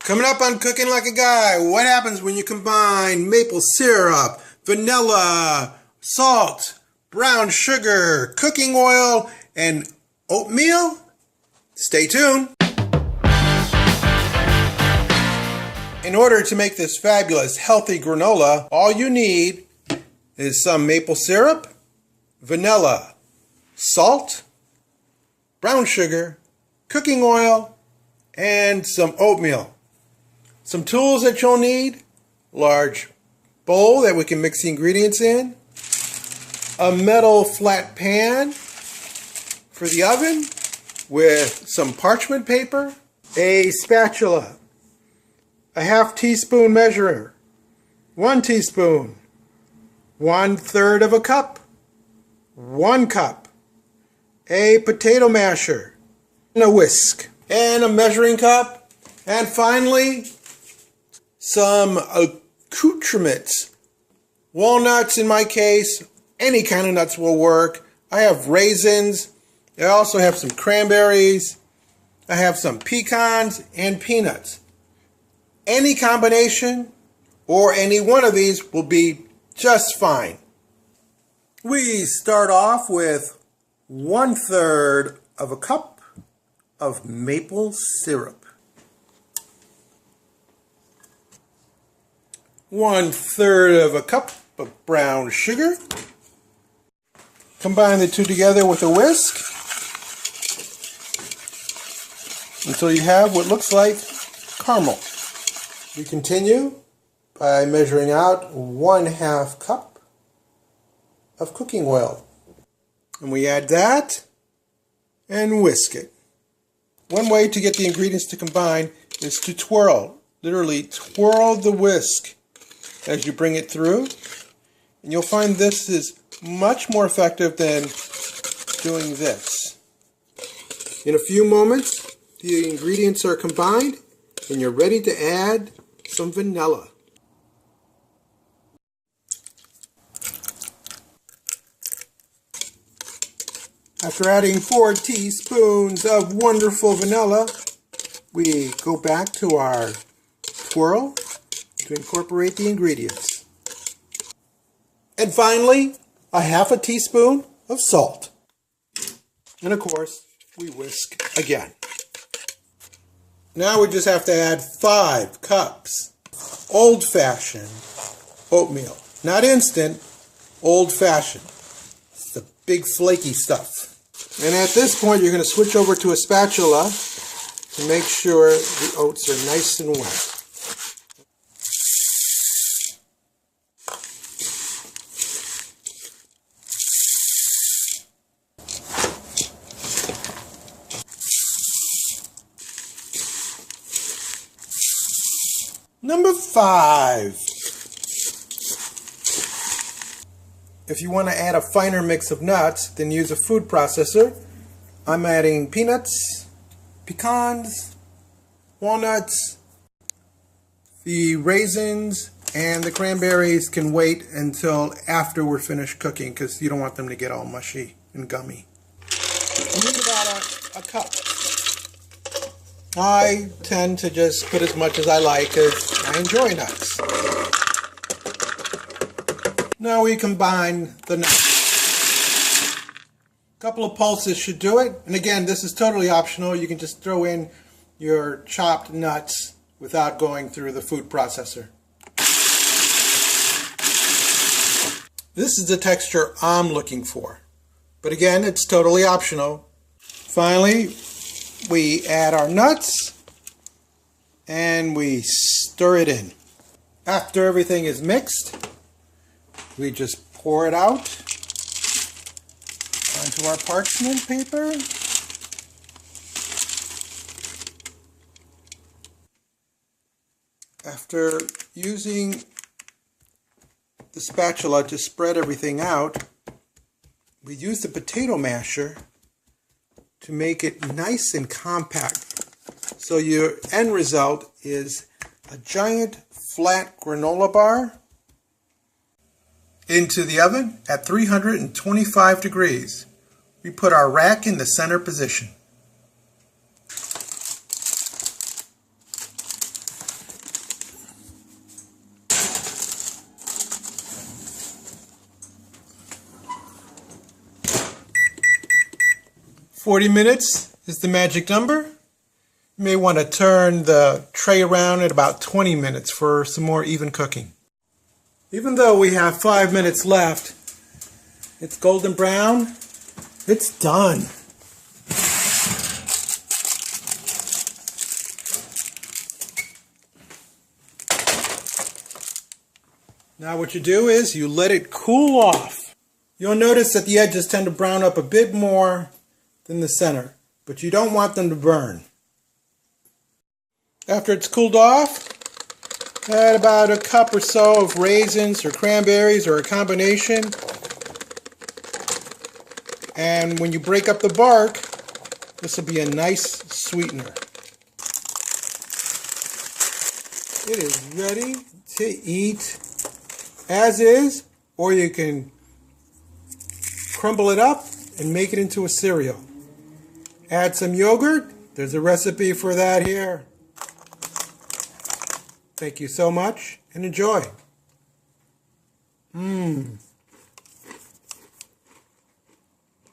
Coming up on Cooking Like a Guy, what happens when you combine maple syrup, vanilla, salt, brown sugar, cooking oil, and oatmeal? Stay tuned. In order to make this fabulous, healthy granola, all you need is some maple syrup, vanilla, salt, brown sugar, cooking oil, and some oatmeal. Some tools that you'll need: large bowl that we can mix the ingredients in, a metal flat pan for the oven with some parchment paper, a spatula, a half teaspoon measurer, 1 teaspoon, 1/3 of a cup, 1 cup, a potato masher, and a whisk, and a measuring cup, and finally some accoutrements. Walnuts in my case, any kind of nuts will work. I have raisins. I also have some cranberries. I have some pecans and peanuts. Any combination or any one of these will be just fine. We start off with 1/3 of a cup of maple syrup, 1/3 of a cup of brown sugar. Combine the two together with a whisk until you have what looks like caramel. We continue by measuring out 1/2 cup of cooking oil. And we add that and whisk it. One way to get the ingredients to combine is to twirl. Literally twirl the whisk as you bring it through. And you'll find this is much more effective than doing this. In a few moments, the ingredients are combined and you're ready to add some vanilla. After adding 4 teaspoons of wonderful vanilla, we go back to our twirl to incorporate the ingredients. And finally, a 1/2 teaspoon of salt. And of course, we whisk again. Now we just have to add 5 cups old-fashioned oatmeal. Not instant, old-fashioned. It's the big flaky stuff. And at this point, you're going to switch over to a spatula to make sure the oats are nice and wet. Number 5. If you want to add a finer mix of nuts, then use a food processor. I'm adding peanuts, pecans, walnuts, the raisins, and the cranberries can wait until after we're finished cooking because you don't want them to get all mushy and gummy. I need about a cup. I tend to just put as much as I like because I enjoy nuts. Now we combine the nuts. A couple of pulses should do it. And again, this is totally optional. You can just throw in your chopped nuts without going through the food processor. This is the texture I'm looking for. But again, it's totally optional. Finally, we add our nuts and we stir it in. After everything is mixed, we just pour it out onto our parchment paper. After using the spatula to spread everything out, we use the potato masher to make it nice and compact. So your end result is a giant flat granola bar into the oven at 325 degrees. We put our rack in the center position. 40 minutes is the magic number. You may want to turn the tray around at about 20 minutes for some more even cooking. Even though we have 5 minutes left, it's golden brown. It's done. Now what you do is you let it cool off. You'll notice that the edges tend to brown up a bit more than the center, but you don't want them to burn. After it's cooled off, add about a cup or so of raisins or cranberries or a combination. And when you break up the bark, this will be a nice sweetener. It is ready to eat as is, or you can crumble it up and make it into a cereal. Add some yogurt. There's a recipe for that here. Thank you so much and enjoy. Mmm.